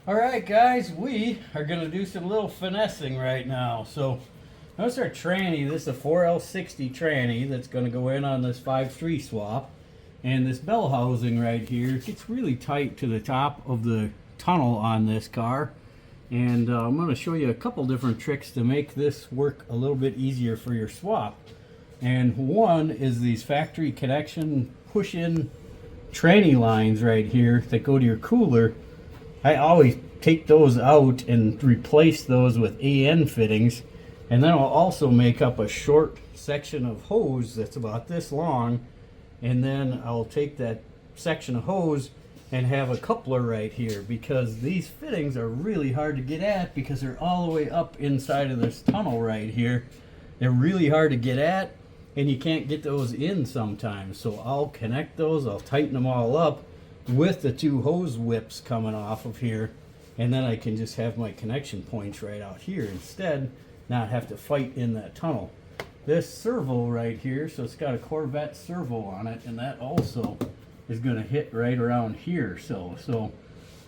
Alright guys, we are going to do some little finessing right now. So notice our tranny. This is a 4L60 tranny that's going to go in on this 5.3 swap. And this bell housing right here gets really tight to the top of the tunnel on this car. And I'm going to show you a couple different tricks to make this work a little bit easier for your swap. And one is these factory connection push-in tranny lines right here that go to your cooler. I always take those out and replace those with AN fittings, and then I'll also make up a short section of hose that's about this long, and then I'll take that section of hose and have a coupler right here, because these fittings are really hard to get at because they're all the way up inside of this tunnel right here. They're really hard to get at, and you can't get those in sometimes. So I'll connect those, I'll tighten them all up with the two hose whips coming off of here, and then I can just have my connection points right out here instead, not have to fight in that tunnel. This servo right here, so it's got a Corvette servo on it, and that also is going to hit right around here. So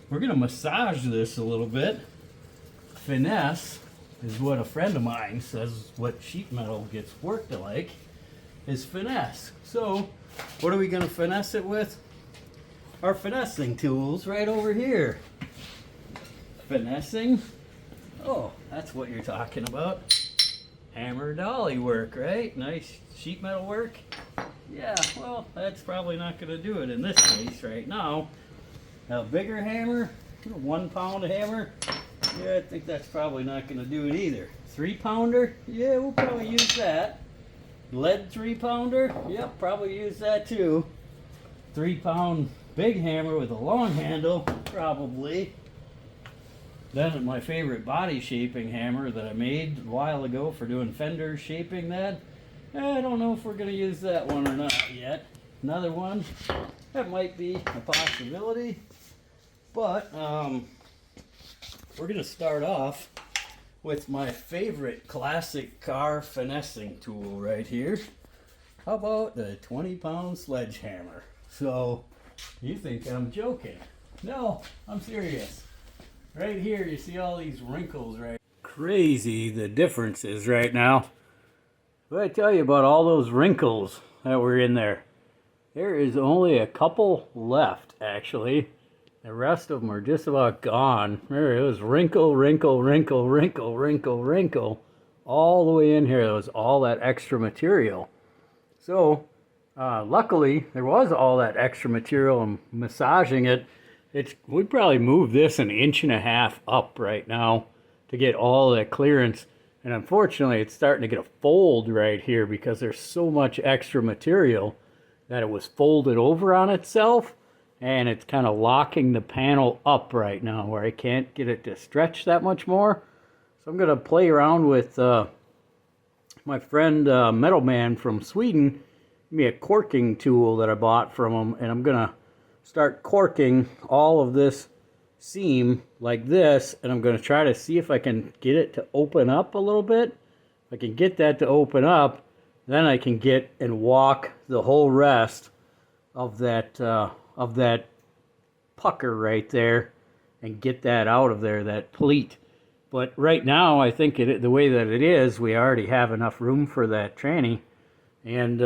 we're going to massage this a little bit. Finesse is what a friend of mine says what sheet metal gets worked like, is finesse. So what are we going to finesse it with? Our finessing tools right over here. Finessing. Oh, that's what you're talking about. Hammer dolly work, right? Nice sheet metal work. Yeah, well, that's probably not going to do it in this case right now. A bigger hammer, a 1 pound hammer. Yeah, I think that's probably not going to do it either. 3 pounder? Yeah, we'll probably use that. Lead 3 pounder? Yep, probably use that too. 3 pound big hammer with a long handle, probably. Then my favorite body shaping hammer that I made a while ago for doing fender shaping that. I don't know if we're going to use that one or not yet. Another one, that might be a possibility. But we're going to start off with my favorite classic car finessing tool right here. How about the 20-pound sledgehammer? So you think I'm joking? No, I'm serious. Right here, you see all these wrinkles, right? Crazy the difference is right now. What I tell you about all those wrinkles that were in there? There is only a couple left, actually. The rest of them are just about gone. There it was, wrinkle, wrinkle, wrinkle, wrinkle, wrinkle, wrinkle. All the way in here, there was all that extra material. So, luckily, there was all that extra material, and massaging it, we'd probably move this 1.5 inches up right now to get all that clearance. And unfortunately, it's starting to get a fold right here because there's so much extra material that it was folded over on itself, and it's kind of locking the panel up right now where I can't get it to stretch that much more. So I'm going to play around with my friend Metal Man from Sweden. Give me a corking tool that I bought from him, and I'm going to start corking all of this seam like this, and I'm going to try to see if I can get it to open up a little bit. If I can get that to open up, then I can get and walk the whole rest of that pucker right there and get that out of there, that pleat. But right now, I think the way that it is, we already have enough room for that tranny. And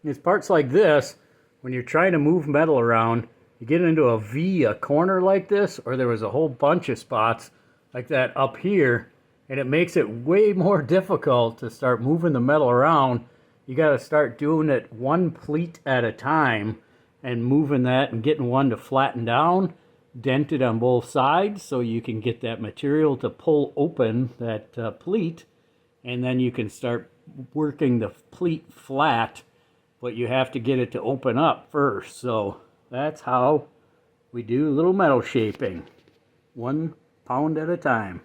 it's parts like this, when you're trying to move metal around, you get into a V, a corner like this, or there was a whole bunch of spots like that up here, and it makes it way more difficult to start moving the metal around. You got to start doing it one pleat at a time and moving that and getting one to flatten down, dented on both sides, so you can get that material to pull open that pleat, and then you can start working the pleat flat, but you have to get it to open up first. So that's how we do little metal shaping, 1 pound at a time.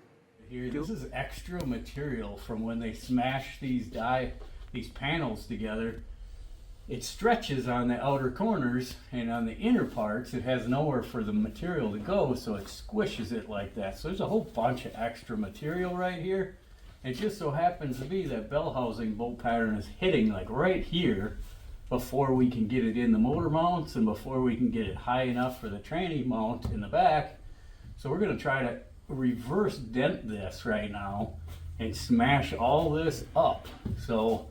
Here, this is extra material from when they smash these panels together. it stretches on the outer corners, and on the inner parts it has nowhere for the material to go, so it squishes it like that. So there's a whole bunch of extra material right here. It just so happens to be that bell housing bolt pattern is hitting like right here before we can get it in the motor mounts and before we can get it high enough for the tranny mount in the back. So we're going to try to reverse dent this right now and smash all this up. So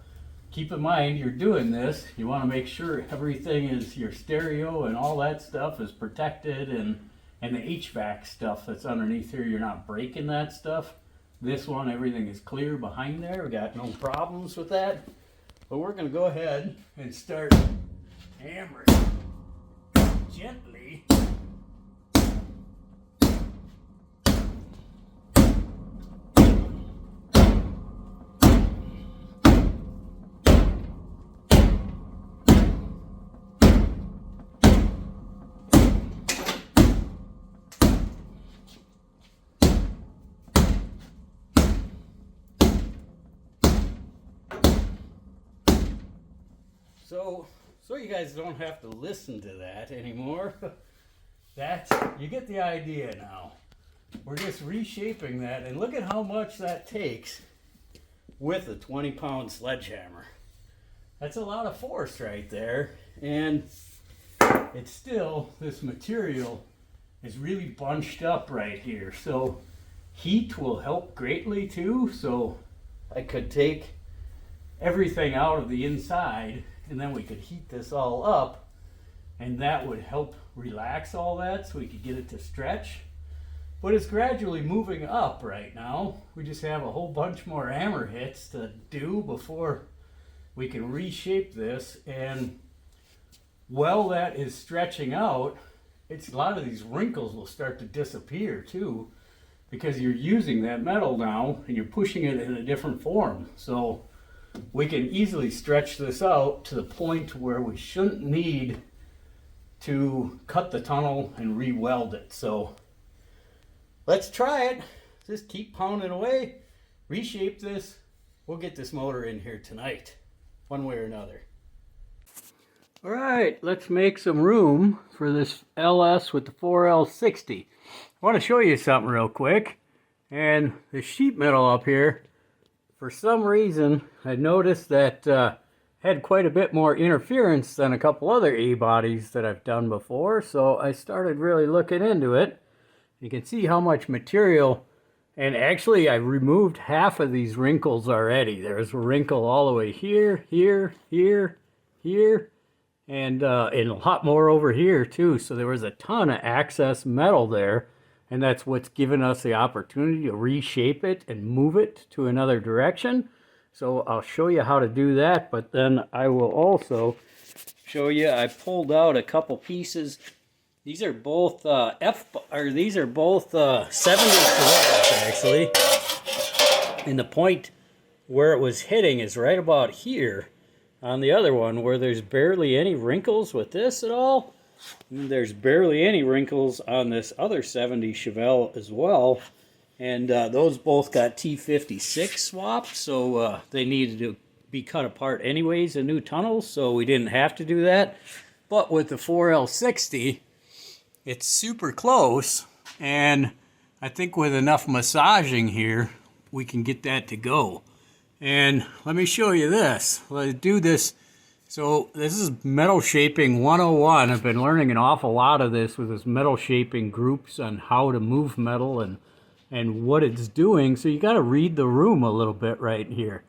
keep in mind, you're doing this, you want to make sure everything is, your stereo and all that stuff is protected, and the HVAC stuff that's underneath here, you're not breaking that stuff. This one, everything is clear behind there. We got no problems with that. But we're going to go ahead and start hammering gently. So you guys don't have to listen to that anymore. You get the idea now. We're just reshaping that, and look at how much that takes with a 20-pound sledgehammer. That's a lot of force right there, and it's still, this material is really bunched up right here. So heat will help greatly too. So I could take everything out of the inside, and then we could heat this all up, and that would help relax all that so we could get it to stretch. But it's gradually moving up right now. We just have a whole bunch more hammer hits to do before we can reshape this. And while that is stretching out, a lot of these wrinkles will start to disappear too, because you're using that metal now and you're pushing it in a different form. So we can easily stretch this out to the point where we shouldn't need to cut the tunnel and re-weld it. So let's try it. Just keep pounding away, reshape this. We'll get this motor in here tonight, one way or another. All right, let's make some room for this LS with the 4L60. I want to show you something real quick. And the sheet metal up here, for some reason, I noticed that had quite a bit more interference than a couple other A-bodies that I've done before. So I started really looking into it. You can see how much material, and actually I removed half of these wrinkles already. There's a wrinkle all the way here, here, here, here, and a lot more over here too. So there was a ton of excess metal there. And that's what's given us the opportunity to reshape it and move it to another direction. So I'll show you how to do that, but then I will also show you, I pulled out a couple pieces. These are both 70 Cutlass actually. And the point where it was hitting is right about here on the other one, where there's barely any wrinkles with this at all. There's barely any wrinkles on this other 70 Chevelle as well. And those both got T56 swapped, so they needed to be cut apart anyways in new tunnels, so we didn't have to do that. But with the 4L60, it's super close, and I think with enough massaging here, we can get that to go. And let me show you this. Let's do this. So this is metal shaping 101. I've been learning an awful lot of this with this metal shaping groups on how to move metal and what it's doing. So you got to read the room a little bit right here.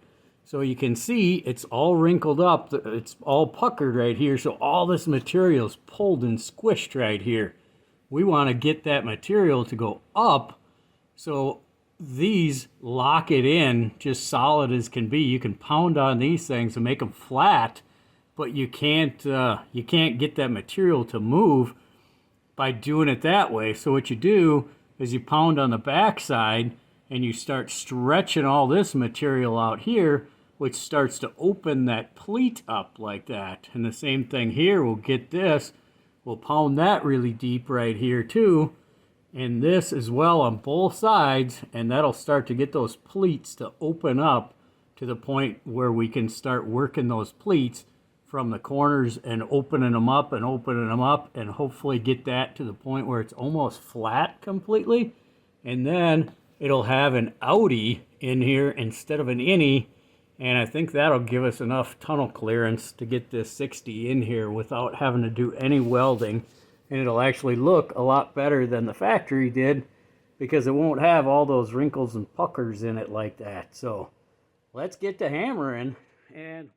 So you can see it's all wrinkled up. It's all puckered right here. So all this material is pulled and squished right here. We want to get that material to go up. So these lock it in just solid as can be. You can pound on these things and make them flat, but you can't get that material to move by doing it that way. So what you do is you pound on the back side and you start stretching all this material out here, which starts to open that pleat up like that. And the same thing here, we'll get this, we'll pound that really deep right here too, and this as well on both sides, and that'll start to get those pleats to open up to the point where we can start working those pleats from the corners and opening them up and hopefully get that to the point where it's almost flat completely. And then it'll have an outie in here instead of an innie. And I think that'll give us enough tunnel clearance to get this 60 in here without having to do any welding. And it'll actually look a lot better than the factory did because it won't have all those wrinkles and puckers in it like that. So let's get to hammering. And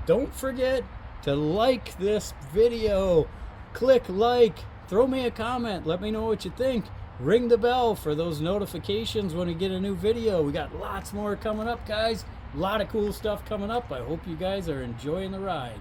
don't forget to like this video. Click like, throw me a comment, let me know what you think. Ring the bell for those notifications when we get a new video. We got lots more coming up, guys. A lot of cool stuff coming up. I hope you guys are enjoying the ride.